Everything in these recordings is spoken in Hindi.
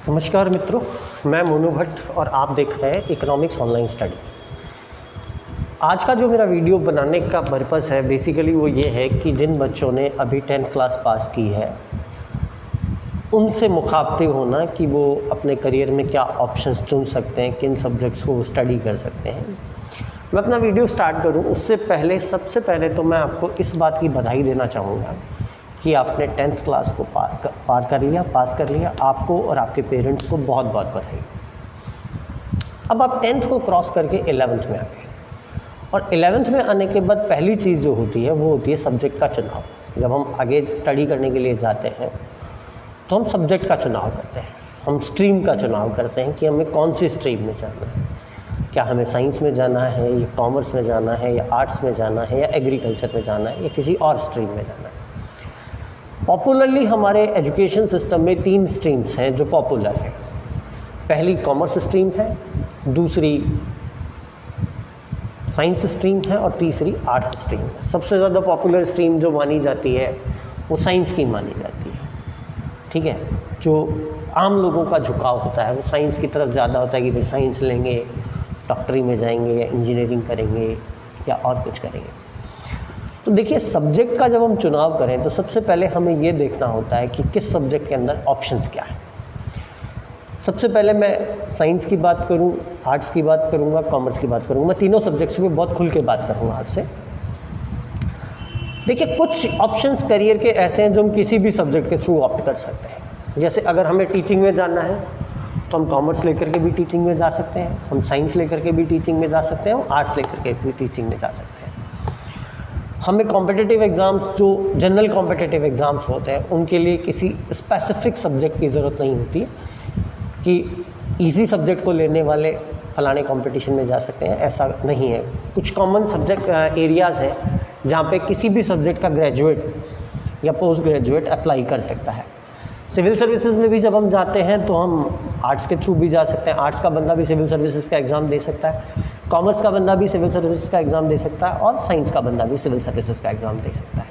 नमस्कार मित्रों, मैं मोनू भट्ट और आप देख रहे हैं इकोनॉमिक्स ऑनलाइन स्टडी। आज का जो मेरा वीडियो बनाने का पर्पस है बेसिकली वो ये है कि जिन बच्चों ने अभी 10th क्लास पास की है उनसे मुखातिब होना कि वो अपने करियर में क्या ऑप्शंस चुन सकते हैं, किन सब्जेक्ट्स को वो स्टडी कर सकते हैं। मैं अपना वीडियो स्टार्ट करूं उससे पहले सबसे पहले तो मैं आपको इस बात की बधाई देना चाहूँगा कि आपने 10th क्लास को पास कर लिया। आपको और आपके पेरेंट्स को बहुत बहुत बधाई। अब आप 10th को क्रॉस करके 11th में आ गए और 11th में आने के बाद पहली चीज़ जो होती है वो होती है सब्जेक्ट का चुनाव। जब हम आगे स्टडी करने के लिए जाते हैं तो हम सब्जेक्ट का चुनाव करते हैं, हम स्ट्रीम का चुनाव करते हैं कि हमें कौन सी स्ट्रीम में जाना है। क्या हमें साइंस में जाना है या कॉमर्स में जाना है या आर्ट्स में जाना है या एग्रीकल्चर में जाना है या किसी और स्ट्रीम में जाना है। पॉपुलरली हमारे एजुकेशन सिस्टम में 3 स्ट्रीम्स हैं जो पॉपुलर है। पहली कॉमर्स स्ट्रीम है, दूसरी साइंस स्ट्रीम है और तीसरी आर्ट्स स्ट्रीम है। सबसे ज़्यादा पॉपुलर स्ट्रीम जो मानी जाती है वो साइंस की मानी जाती है, ठीक है। जो आम लोगों का झुकाव होता है वो साइंस की तरफ ज़्यादा होता है कि भाई साइंस लेंगे, डॉक्टरी में जाएंगे या इंजीनियरिंग करेंगे या और कुछ करेंगे। तो देखिए, सब्जेक्ट का जब हम चुनाव करें तो सबसे पहले हमें ये देखना होता है कि किस सब्जेक्ट के अंदर ऑप्शंस क्या है। सबसे पहले मैं साइंस की बात करूं, आर्ट्स की बात करूंगा, कॉमर्स की बात करूंगा। मैं तीनों सब्जेक्ट्स पे बहुत खुल के बात करूंगा आपसे। देखिए, कुछ ऑप्शंस करियर के ऐसे हैं जो हम किसी भी सब्जेक्ट के थ्रू ऑप्ट कर सकते हैं। जैसे अगर हमें टीचिंग में जाना है तो हम कॉमर्स लेकर के भी टीचिंग में जा सकते हैं, हम साइंस लेकर के भी टीचिंग में जा सकते हैं, हम आर्ट्स लेकर के भी टीचिंग में जा सकते हैं। हमें कॉम्पिटिटिव एग्ज़ाम्स, जो जनरल कॉम्पिटिटिव एग्ज़ाम्स होते हैं, उनके लिए किसी स्पेसिफिक सब्जेक्ट की ज़रूरत नहीं होती है कि इजी सब्जेक्ट को लेने वाले फलाने कंपटीशन में जा सकते हैं, ऐसा नहीं है। कुछ कॉमन सब्जेक्ट एरियाज़ हैं जहाँ पे किसी भी सब्जेक्ट का ग्रेजुएट या पोस्ट ग्रेजुएट अप्लाई कर सकता है। सिविल सर्विसेज में भी जब हम जाते हैं तो हम आर्ट्स के थ्रू भी जा सकते हैं। आर्ट्स का बंदा भी सिविल सर्विसेज का एग्ज़ाम दे सकता है, कॉमर्स का बंदा भी सिविल सर्विसेज का एग्ज़ाम दे सकता है और साइंस का बंदा भी सिविल सर्विसेज का एग्ज़ाम दे सकता है।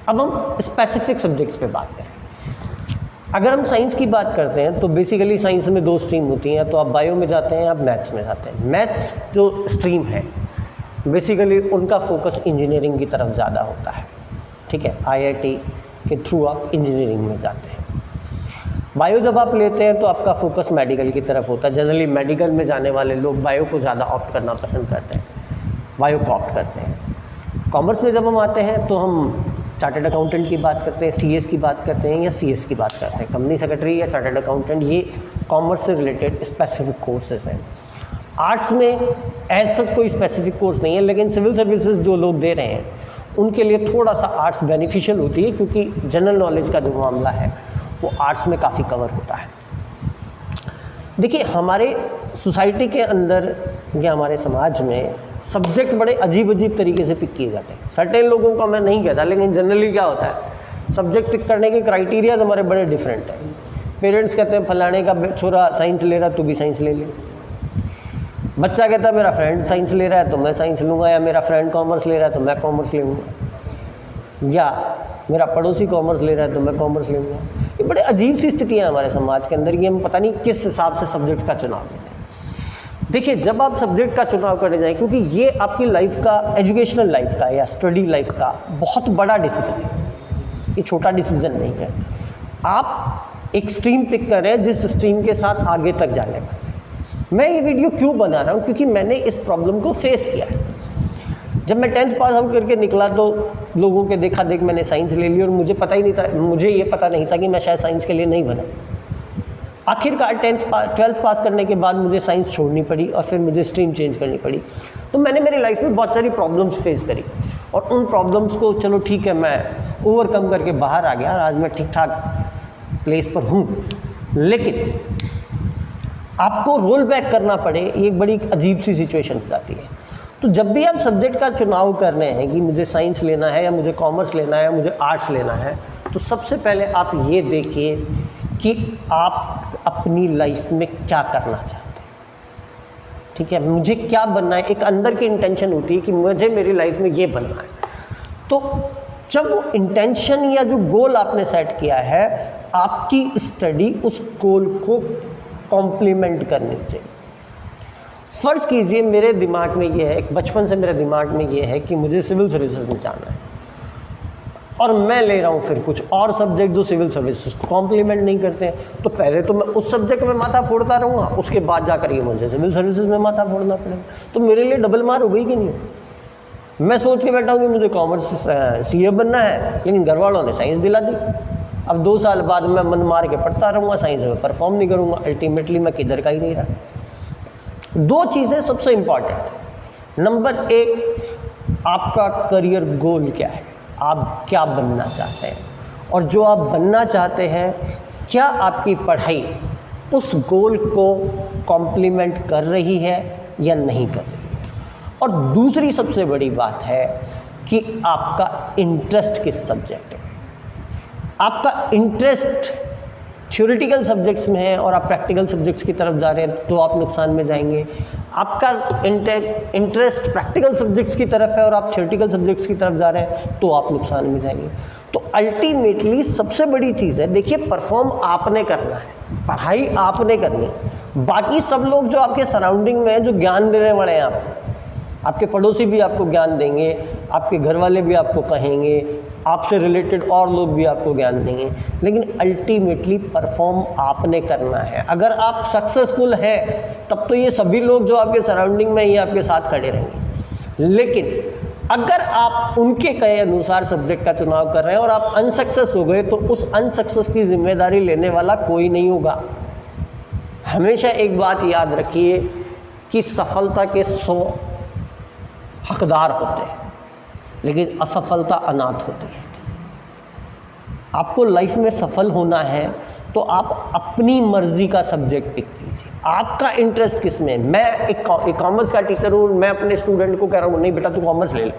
अब हम स्पेसिफिक सब्जेक्ट्स पे बात करें। अगर हम साइंस की बात करते हैं तो बेसिकली साइंस में 2 स्ट्रीम होती हैं, तो आप बायो में जाते हैं, आप मैथ्स में जाते हैं। मैथ्स जो स्ट्रीम है बेसिकली उनका फोकस इंजीनियरिंग की तरफ ज़्यादा होता है, ठीक है। IIT के थ्रू आप इंजीनियरिंग में जाते हैं। बायो जब आप लेते हैं तो आपका फोकस मेडिकल की तरफ होता है। जनरली मेडिकल में जाने वाले लोग बायो को ज़्यादा ऑप्ट करना पसंद करते हैं, बायो को ऑप्ट करते हैं। कॉमर्स में जब हम आते हैं तो हम चार्टर्ड अकाउंटेंट की बात करते हैं, CS की बात करते हैं या CS की बात करते हैं। कंपनी सेक्रेटरी या चार्टर्ड अकाउंटेंट, ये कॉमर्स से रिलेटेड स्पेसिफिक कोर्सेज हैं। आर्ट्स में ऐसा कोई स्पेसिफिक कोर्स नहीं है, लेकिन सिविल सर्विसेज जो लोग दे रहे हैं उनके लिए थोड़ा सा आर्ट्स बेनिफिशियल होती है, क्योंकि जनरल नॉलेज का जो मामला है वो आर्ट्स में काफ़ी कवर होता है। देखिए, हमारे सोसाइटी के अंदर या हमारे समाज में सब्जेक्ट बड़े अजीब अजीब तरीके से पिक किए जाते हैं। सर्टेन लोगों का मैं नहीं कहता, लेकिन जनरली क्या होता है, सब्जेक्ट पिक करने के क्राइटेरियाज हमारे बड़े डिफरेंट हैं। पेरेंट्स कहते हैं फलाने का छोरा साइंस ले रहा है, तू भी साइंस ले ले। बच्चा कहता है मेरा फ्रेंड साइंस ले रहा है तो मैं साइंस लूँगा, या मेरा फ्रेंड कॉमर्स ले रहा है तो मैं कॉमर्स लूँगा, या मेरा पड़ोसी कॉमर्स ले रहा है तो मैं कॉमर्स लूँगा। ये बड़े अजीब सी स्थितियाँ हैं हमारे समाज के अंदर, ये हम पता नहीं किस हिसाब से सब्जेक्ट का चुनाव करते हैं। देखिए, जब आप सब्जेक्ट का चुनाव करने जाएँ, क्योंकि ये आपकी लाइफ का, एजुकेशनल लाइफ का या स्टडी लाइफ का बहुत बड़ा डिसीजन है, ये छोटा डिसीजन नहीं है। आप एक स्ट्रीम पिक कर रहे हैं जिस स्ट्रीम के साथ आगे तक जाने वाले। मैं ये वीडियो क्यों बना रहा हूँ, क्योंकि मैंने इस प्रॉब्लम को फेस किया है। जब मैं 10th पास आउट करके निकला तो लोगों के देखा देख मैंने साइंस ले ली और मुझे पता ही नहीं था, मुझे ये पता नहीं था कि मैं शायद साइंस के लिए नहीं बना। आखिरकार 12th पास करने के बाद मुझे साइंस छोड़नी पड़ी और फिर मुझे स्ट्रीम चेंज करनी पड़ी। तो मैंने मेरी लाइफ में बहुत सारी प्रॉब्लम्स फेस करी और उन प्रॉब्लम्स को चलो ठीक है मैं ओवरकम करके बाहर आ गया और आज मैं ठीक ठाक प्लेस पर हूँ। लेकिन आपको रोल बैक करना पड़े, ये एक बड़ी अजीब सी सिचुएशन हो जाती है। तो जब भी आप सब्जेक्ट का चुनाव कर रहे हैं कि मुझे साइंस लेना है या मुझे कॉमर्स लेना है या मुझे आर्ट्स लेना है, तो सबसे पहले आप ये देखिए कि आप अपनी लाइफ में क्या करना चाहते हैं, ठीक है। मुझे क्या बनना है, एक अंदर की इंटेंशन होती है कि मुझे मेरी लाइफ में ये बनना है। तो जब वो इंटेंशन या जो गोल आपने सेट किया है आपकी स्टडी उस गोल को कॉम्प्लीमेंट करनी चाहिए। फ़र्ज़ कीजिए मेरे दिमाग में ये है, बचपन से मेरे दिमाग में ये है कि मुझे सिविल सर्विसेज में जाना है, और मैं ले रहा हूँ फिर कुछ और सब्जेक्ट जो सिविल सर्विसेज को कॉम्प्लीमेंट नहीं करते हैं, तो पहले तो मैं उस सब्जेक्ट में माथा फोड़ता रहूँगा, उसके बाद जा करके मुझे सिविल सर्विसेज में माथा फोड़ना पड़ेगा। तो मेरे लिए डबल मार हो गई कि नहीं? मैं सोच के बैठा हूँ कि मुझे कॉमर्स CA बनना है, लेकिन घर वालों ने साइंस दिला दी। अब 2 साल बाद मैं मन मार के पढ़ता रहूँगा, साइंस में परफॉर्म नहीं करूँगा, अल्टीमेटली मैं किधर का ही नहीं रहा। 2 चीज़ें सबसे इम्पॉर्टेंट है। नंबर 1, आपका करियर गोल क्या है, आप क्या बनना चाहते हैं, और जो आप बनना चाहते हैं क्या आपकी पढ़ाई उस गोल को कॉम्प्लीमेंट कर रही है या नहीं कर रही है। और दूसरी सबसे बड़ी बात है कि आपका इंटरेस्ट किस सब्जेक्ट है। आपका इंटरेस्ट थ्योरेटिकल सब्जेक्ट्स में है और आप प्रैक्टिकल सब्जेक्ट्स की तरफ जा रहे हैं तो आप नुकसान में जाएंगे। आपका इंटरेस्ट प्रैक्टिकल सब्जेक्ट्स की तरफ है और आप थ्योरेटिकल सब्जेक्ट्स की तरफ जा रहे हैं तो आप नुकसान में जाएंगे। तो अल्टीमेटली सबसे बड़ी चीज़ है, देखिए परफॉर्म आपने करना है, पढ़ाई आपने करनी है। बाकी सब लोग जो आपके सराउंडिंग में हैं, जो ज्ञान देने वाले हैं, आपके पड़ोसी भी आपको ज्ञान देंगे, आपके घर वाले भी आपको कहेंगे, आपसे रिलेटेड और लोग भी आपको ज्ञान देंगे, लेकिन अल्टीमेटली परफॉर्म आपने करना है। अगर आप सक्सेसफुल हैं तब तो ये सभी लोग जो आपके सराउंडिंग में ये आपके साथ खड़े रहेंगे, लेकिन अगर आप उनके कहे अनुसार सब्जेक्ट का चुनाव कर रहे हैं और आप अनसक्सेस हो गए तो उस अनसक्सेस की जिम्मेदारी लेने वाला कोई नहीं होगा। हमेशा एक बात याद रखिए कि सफलता के 100 हकदार होते हैं, लेकिन असफलता अनाथ होती है। आपको लाइफ में सफल होना है तो आप अपनी मर्जी का सब्जेक्ट पिक कीजिए। आपका इंटरेस्ट किस में? मैं एक कॉमर्स का टीचर हूँ, मैं अपने स्टूडेंट को कह रहा हूँ नहीं बेटा तू कॉमर्स ले ले,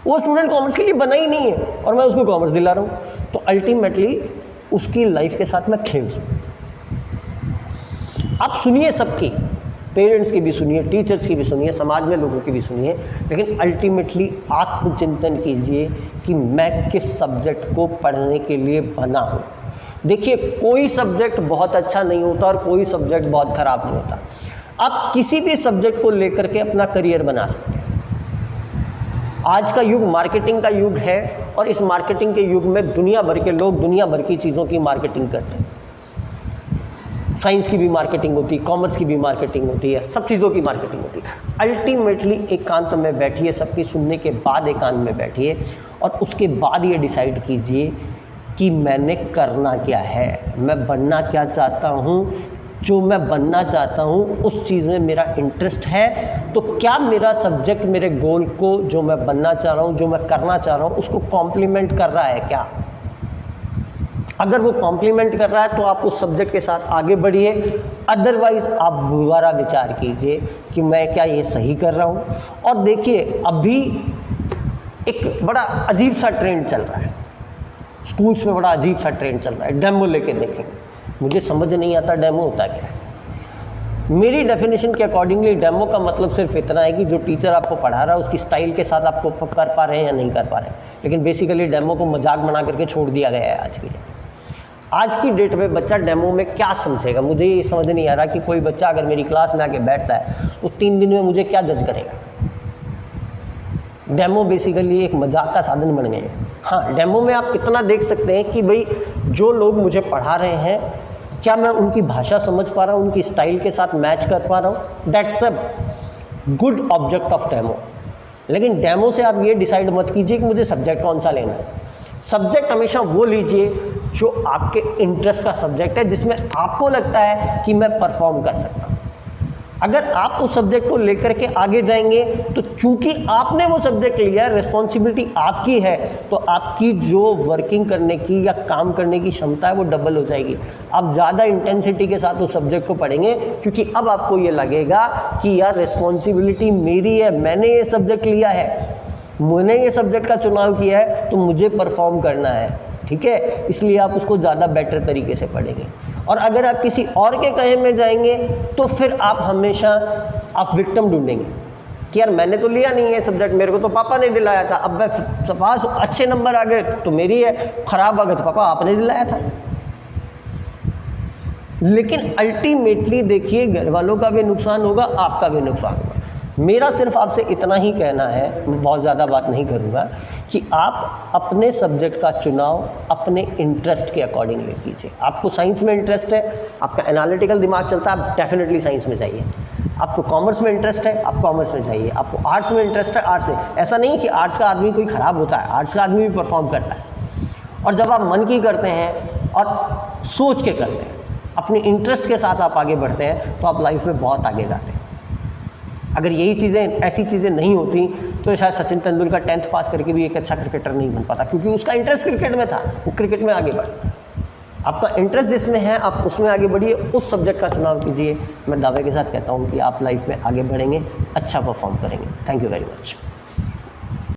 वो स्टूडेंट कॉमर्स के लिए बना ही नहीं है और मैं उसको कॉमर्स दिला रहा हूँ, तो अल्टीमेटली उसकी लाइफ के साथ मैं खेल रहा हूँ। आप सुनिए सबकी, पेरेंट्स की भी सुनिए, टीचर्स की भी सुनिए, समाज में लोगों की भी सुनिए, लेकिन अल्टीमेटली आत्मचिंतन कीजिए कि मैं किस सब्जेक्ट को पढ़ने के लिए बना हूँ। देखिए कोई सब्जेक्ट बहुत अच्छा नहीं होता और कोई सब्जेक्ट बहुत ख़राब नहीं होता। आप किसी भी सब्जेक्ट को लेकर के अपना करियर बना सकते हैं। आज का युग मार्केटिंग का युग है और इस मार्केटिंग के युग में दुनिया भर के लोग दुनिया भर की चीज़ों की मार्केटिंग करते हैं। साइंस की भी मार्केटिंग होती है, कॉमर्स की भी मार्केटिंग होती है, सब चीज़ों की मार्केटिंग होती है। अल्टीमेटली एकांत में बैठिए, सबकी सुनने के बाद एकांत में बैठिए और उसके बाद ये डिसाइड कीजिए कि मैंने करना क्या है, मैं बनना क्या चाहता हूँ, जो मैं बनना चाहता हूँ उस चीज़ में मेरा इंटरेस्ट है, तो क्या मेरा सब्जेक्ट मेरे गोल को जो मैं बनना चाह रहा हूँ, जो मैं करना चाह रहा हूँ उसको कॉम्प्लीमेंट कर रहा है क्या। अगर वो कॉम्प्लीमेंट कर रहा है तो आप उस सब्जेक्ट के साथ आगे बढ़िए, अदरवाइज़ आप दोबारा विचार कीजिए कि मैं क्या ये सही कर रहा हूँ। और देखिए अभी एक बड़ा अजीब सा ट्रेंड चल रहा है, स्कूल्स में बड़ा अजीब सा ट्रेंड चल रहा है, डेमो लेके देखेंगे। मुझे समझ नहीं आता डेमो होता क्या है। मेरी डेफिनेशन के अकॉर्डिंगली डेमो का मतलब सिर्फ इतना है कि जो टीचर आपको पढ़ा रहा है उसकी स्टाइल के साथ आपको कर पा रहे हैं या नहीं कर पा रहे हैं, लेकिन बेसिकली डेमो को मजाक बना करके छोड़ दिया गया है आज की डेट में। बच्चा डेमो में क्या समझेगा, मुझे ये समझ नहीं आ रहा कि कोई बच्चा अगर मेरी क्लास में आके बैठता है तो 3 दिन में मुझे क्या जज करेगा। डेमो बेसिकली एक मजाक का साधन बन गए हैं। हाँ, डेमो में आप इतना देख सकते हैं कि भाई जो लोग मुझे पढ़ा रहे हैं क्या मैं उनकी भाषा समझ पा रहा हूँ, उनकी स्टाइल के साथ मैच कर पा रहा हूँ। That's a good object of demo. लेकिन डेमो से आप ये डिसाइड मत कीजिए कि मुझे सब्जेक्ट कौन सा लेना है। सब्जेक्ट हमेशा वो लीजिए जो आपके इंटरेस्ट का सब्जेक्ट है, जिसमें आपको लगता है कि मैं परफॉर्म कर सकता हूँ। अगर आप उस सब्जेक्ट को लेकर के आगे जाएंगे तो चूंकि आपने वो सब्जेक्ट लिया है, रिस्पॉन्सिबिलिटी आपकी है, तो आपकी जो वर्किंग करने की या काम करने की क्षमता है वो डबल हो जाएगी। आप ज़्यादा इंटेंसिटी के साथ उस सब्जेक्ट को पढ़ेंगे क्योंकि अब आपको ये लगेगा कि यार रिस्पॉन्सिबिलिटी मेरी है, मैंने ये सब्जेक्ट लिया है, मैंने ये सब्जेक्ट का चुनाव किया है, तो मुझे परफॉर्म करना है। ठीक है, इसलिए आप उसको ज़्यादा बेटर तरीके से पढ़ेंगे। और अगर आप किसी और के कहे में जाएंगे तो फिर आप हमेशा आप विक्टिम ढूंढेंगे कि यार मैंने तो लिया नहीं है सब्जेक्ट, मेरे को तो पापा ने दिलाया था। अब मैं पास अच्छे नंबर आ गए तो मेरी है, ख़राब आ गए तो पापा आपने दिलाया था। लेकिन अल्टीमेटली देखिए घर वालों का भी नुकसान होगा, आपका भी नुकसान होगा। मेरा सिर्फ आपसे इतना ही कहना है, मैं बहुत ज़्यादा बात नहीं करूँगा, कि आप अपने सब्जेक्ट का चुनाव अपने इंटरेस्ट के अकॉर्डिंगली कीजिए। आपको साइंस में इंटरेस्ट है, आपका एनालिटिकल दिमाग चलता है, आप डेफिनेटली साइंस में जाइए। आपको कॉमर्स में इंटरेस्ट है, आप कॉमर्स में जाइए। आपको आर्ट्स में इंटरेस्ट है, आर्ट्स में। ऐसा नहीं है कि आर्ट्स का आदमी कोई ख़राब होता है, आर्ट्स का आदमी भी परफॉर्म करता है। और जब आप मन की करते हैं और सोच के करते हैं, अपने इंटरेस्ट के साथ आप आगे बढ़ते हैं, तो आप लाइफ में बहुत आगे जाते हैं। अगर यही चीज़ें, ऐसी चीज़ें नहीं होती तो शायद सचिन तेंदुलकर 10th पास करके भी एक अच्छा क्रिकेटर नहीं बन पाता, क्योंकि उसका इंटरेस्ट क्रिकेट में था, वो क्रिकेट में आगे बढ़ा। आपका इंटरेस्ट जिसमें है, आप उसमें आगे बढ़िए, उस सब्जेक्ट का चुनाव कीजिए। मैं दावे के साथ कहता हूँ कि आप लाइफ में आगे बढ़ेंगे, अच्छा परफॉर्म करेंगे। Thank you very much.